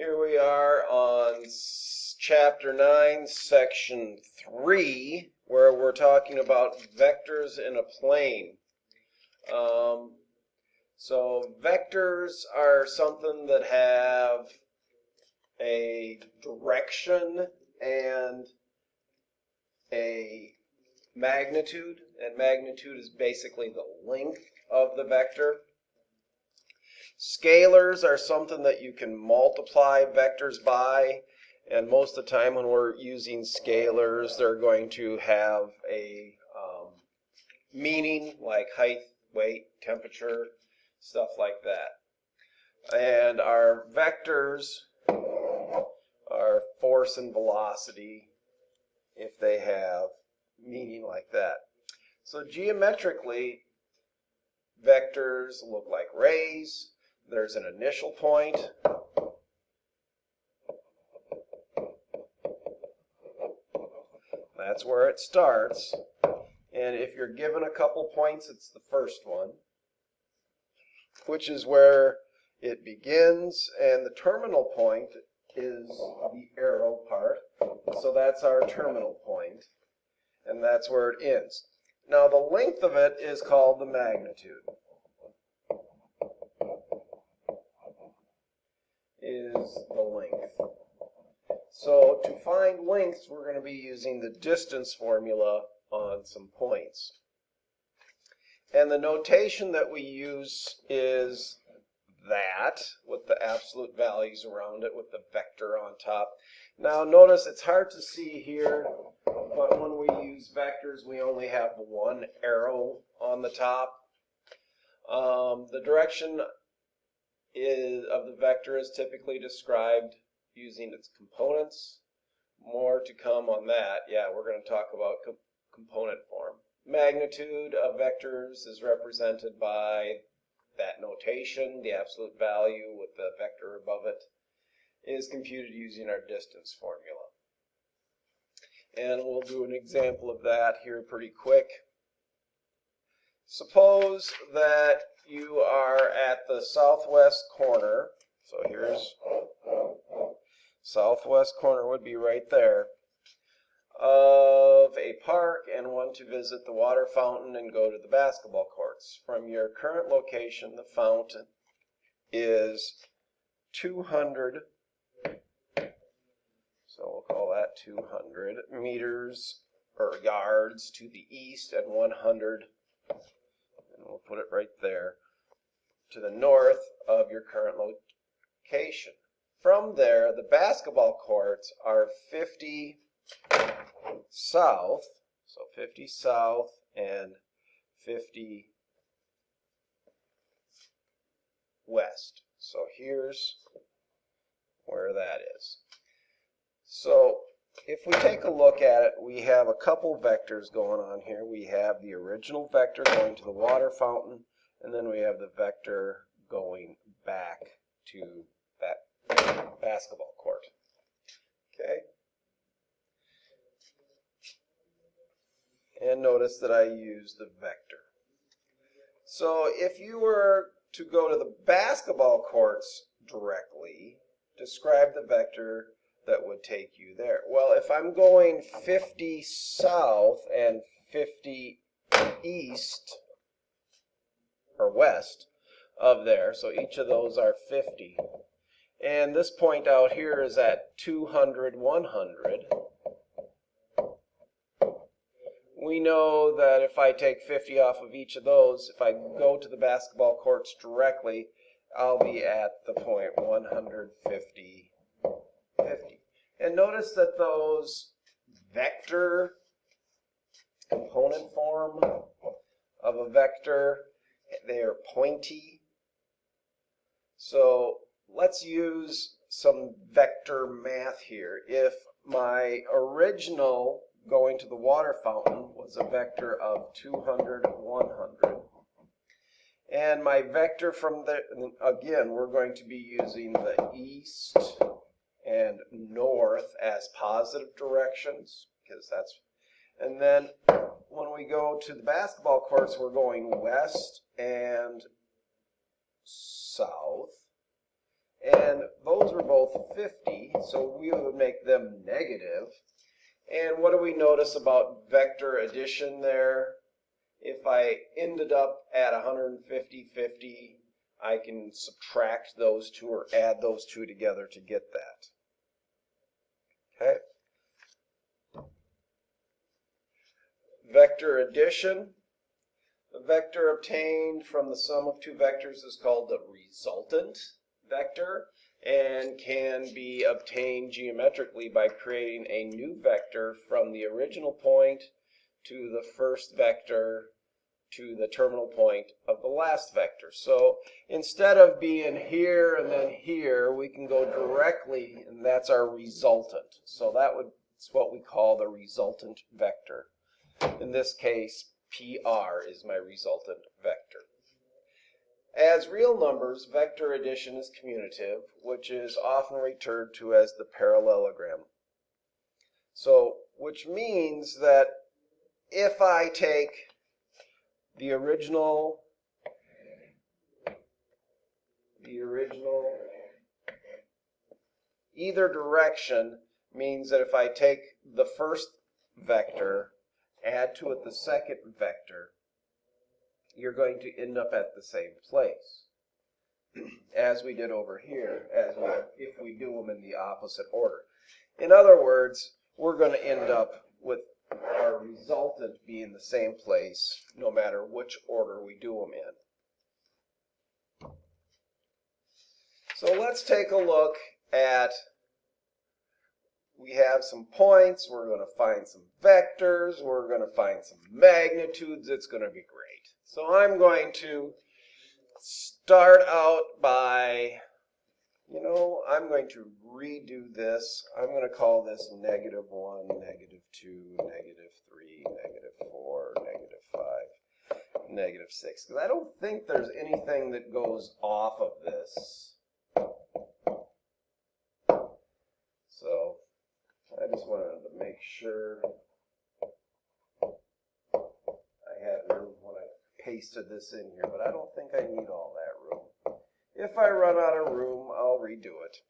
Here we are on Chapter 9, Section 3, where we're talking about vectors in a plane. So vectors are something that have a direction and a magnitude, and magnitude is basically the length of the vector. Scalars are something that you can multiply vectors by, and most of the time when we're using scalars, they're going to have a meaning like height, weight, temperature, stuff like that. And our vectors are force and velocity if they have meaning like that. So geometrically, vectors look like rays. There's an initial point. That's where it starts. And if you're given a couple points, it's the first one, which is where it begins, and the terminal point is the arrow part. So that's our terminal point, and that's where it ends. Now the length of it is called the magnitude. Is the length. So to find lengths, we're going to be using the distance formula on some points. And the notation that we use is that, with the absolute values around it, with the vector on top. Now notice it's hard to see here, but when we use vectors, we only have one arrow on the top. The direction of the vector is typically described using its components. More to come on that. Yeah, we're going to talk about component form. Magnitude of vectors is represented by that notation. The absolute value with the vector above it is computed using our distance formula. And we'll do an example of that here pretty quick. Suppose that you are at the southwest corner, so here's southwest corner would be right there, of a park and want to visit the water fountain and go to the basketball courts. From your current location, the fountain is 200, so we'll call that 200 meters or yards to the east, and 100, and we'll put it right there, to the north of your current location. From there, the basketball courts are 50 south, so 50 south and 50 west. So here's where that is. So if we take a look at it, we have a couple vectors going on here. We have the original vector going to the water fountain, and then we have the vector going back to that basketball court. Okay? And notice that I use the vector. So if you were to go to the basketball courts directly, describe the vector that would take you there. Well, if I'm going 50 south and 50 east or west of there, so each of those are 50, and this point out here is at 200, 100, we know that if I take 50 off of each of those, if I go to the basketball courts directly, I'll be at the point 150, 50. And notice that those vector component form of a vector, they are pointy. So let's use some vector math here. If my original going to the water fountain was a vector of 200, 100, and my vector from there, again, we're going to be using the east and north as positive directions, because that's, and then when we go to the basketball courts, we're going west and south, and those were both 50, so we would make them negative. And what do we notice about vector addition there? If I ended up at 150, 50, I can subtract those two or add those two together to get that. Okay. Vector addition. The vector obtained from the sum of two vectors is called the resultant vector and can be obtained geometrically by creating a new vector from the original point to the first vector to the terminal point of the last vector. So instead of being here and then here, we can go directly, and that's our resultant. So that's what we call the resultant vector. In this case, PR is my resultant vector. As real numbers, vector addition is commutative, which is often referred to as the parallelogram. So, which means that if I take the original either direction means that if I take the first vector, add to it the second vector, you're going to end up at the same place as we did over here, if we do them in the opposite order. In other words, we're going to end up with our resultant being the same place no matter which order we do them in. So let's take a look at, we have some points, we're going to find some vectors, we're going to find some magnitudes. It's going to be great. So I'm going to start out by, I'm going to redo this. I'm going to call this -1, -2, -3, -4, -5, -6. Because I don't think there's anything that goes off of this. So I just wanted to make sure I had room when I pasted this in here, but I don't think I need all that room. If I run out of room, I'll redo it.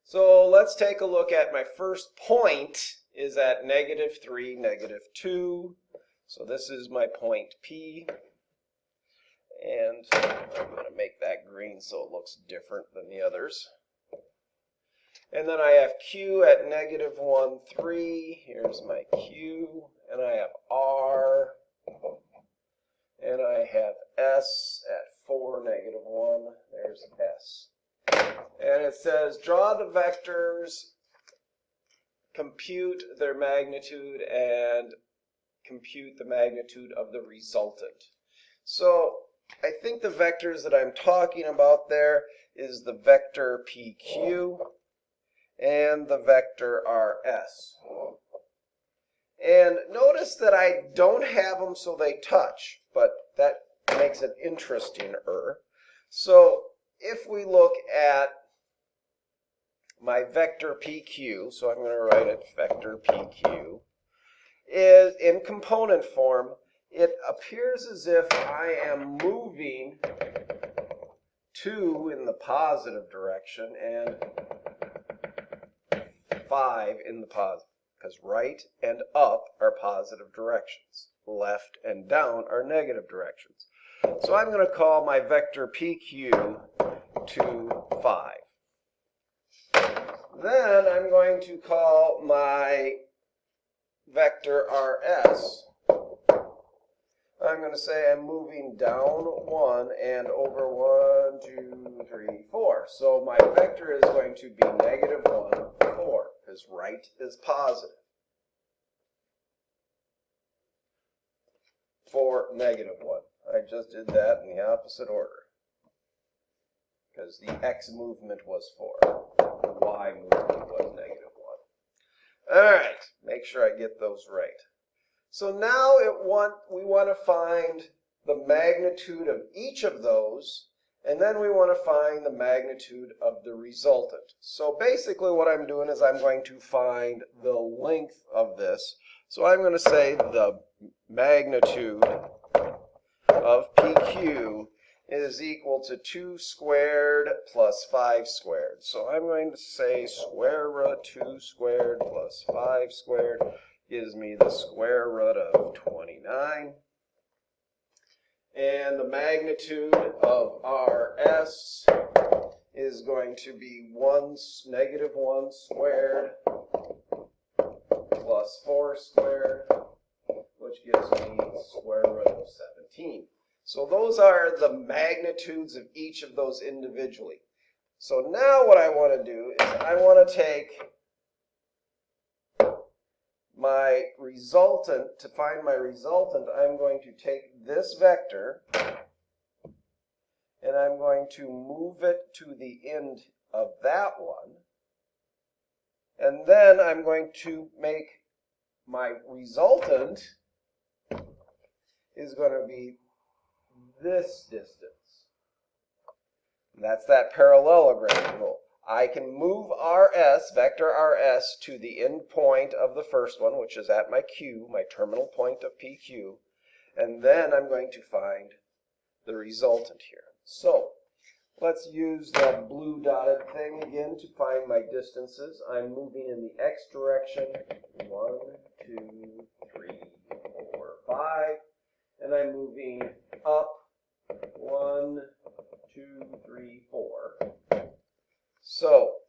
So let's take a look at my first point is at -3, -2. So this is my point P. And I'm going to make that green so it looks different than the others. And then I have Q at -1, 3. Here's my Q. And I have R. And I have S at 4, -1. There's S. And it says, draw the vectors, compute their magnitude, and compute the magnitude of the resultant. So I think the vectors that I'm talking about there is the vector PQ and the vector RS. And notice that I don't have them so they touch, but that makes it interesting-er. So if we look at my vector PQ, so I'm going to write it vector PQ, is in component form, it appears as if I am moving 2 in the positive direction and 5 in the positive, because right and up are positive directions. Left and down are negative directions. So I'm going to call my vector PQ to 5. Then I'm going to call my vector RS. I'm going to say I'm moving down 1 and over 1, 2, 3, 4. So my vector is going to be -1, 4, because right is positive. For -1. I just did that in the opposite order, because the X movement was 4. The Y movement was -1. All right, make sure I get those right. So now we want to find the magnitude of each of those, and then we want to find the magnitude of the resultant. So basically what I'm doing is I'm going to find the length of this. So I'm going to say the magnitude of PQ is equal to 2 squared plus 5 squared. So I'm going to say square root 2 squared plus 5 squared gives me the square root of 29. And the magnitude of RS is going to be negative 1 squared plus 4 squared, which gives me the square root of 17. So those are the magnitudes of each of those individually. So now what I want to do is I want to take my resultant. To find my resultant, I'm going to take this vector and I'm going to move it to the end of that one. And then I'm going to make my resultant is going to be this distance. That's that parallelogram rule. I can move RS, vector RS, to the end point of the first one, which is at my Q, my terminal point of PQ, and then I'm going to find the resultant here. So let's use the blue dotted thing again to find my distances. I'm moving in the X direction, 1, 2, 3, 4, 5, and I'm moving up 1, 2, 3, 4. So,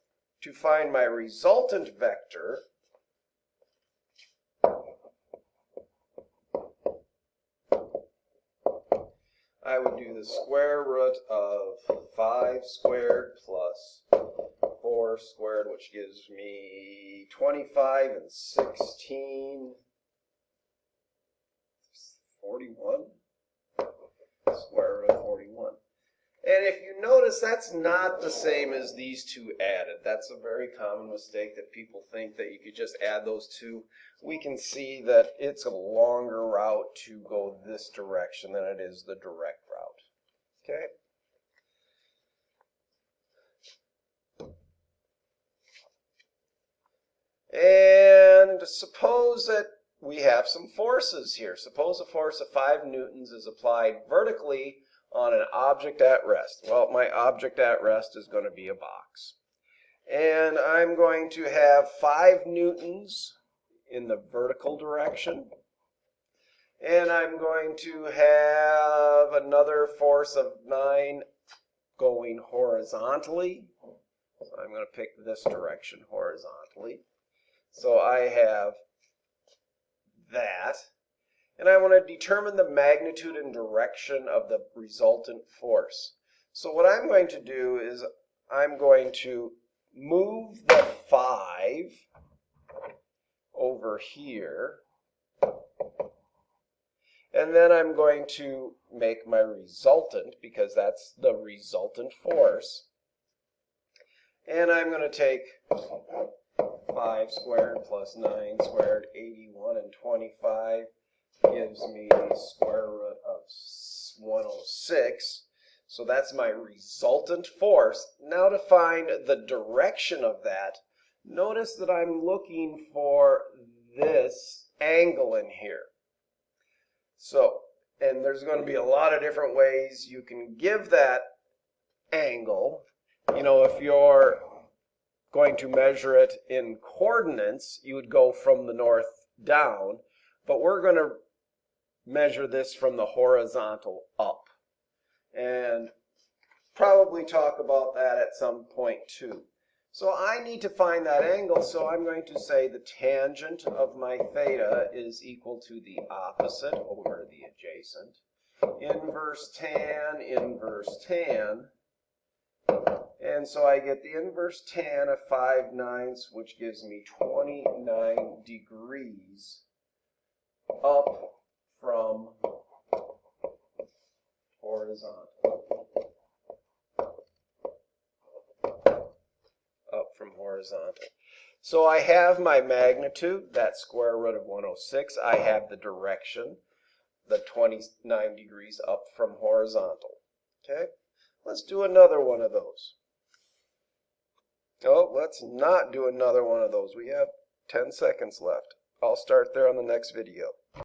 to find my resultant vector, I would do the square root of 5 squared plus 4 squared, which gives me 25 and 16, 41. Square root of 41. And if you notice, that's not the same as these two added. That's a very common mistake that people think that you could just add those two. We can see that it's a longer route to go this direction than it is the direct route. Okay? And suppose that we have some forces here. Suppose a force of 5 newtons is applied vertically on an object at rest. Well, my object at rest is going to be a box. And I'm going to have 5 newtons in the vertical direction. And I'm going to have another force of 9 going horizontally. So I'm going to pick this direction horizontally. So I have that. And I want to determine the magnitude and direction of the resultant force. So what I'm going to do is I'm going to move the 5 over here. And then I'm going to make my resultant, because that's the resultant force. And I'm going to take 5 squared plus 9 squared, 81 and 25. Gives me the square root of 106. So that's my resultant force. Now to find the direction of that, notice that I'm looking for this angle in here. So, and there's going to be a lot of different ways you can give that angle. You know, if you're going to measure it in coordinates, you would go from the north down, but we're going to measure this from the horizontal up, and probably talk about that at some point too. So I need to find that angle, so I'm going to say the tangent of my theta is equal to the opposite over the adjacent. Inverse tan, and so I get the inverse tan of 5/9, which gives me 29 degrees up from horizontal. Up from horizontal. So I have my magnitude, that square root of 106. I have the direction, the 29 degrees up from horizontal. Okay? Let's do another one of those. Oh, let's not do another one of those. We have 10 seconds left. I'll start there on the next video.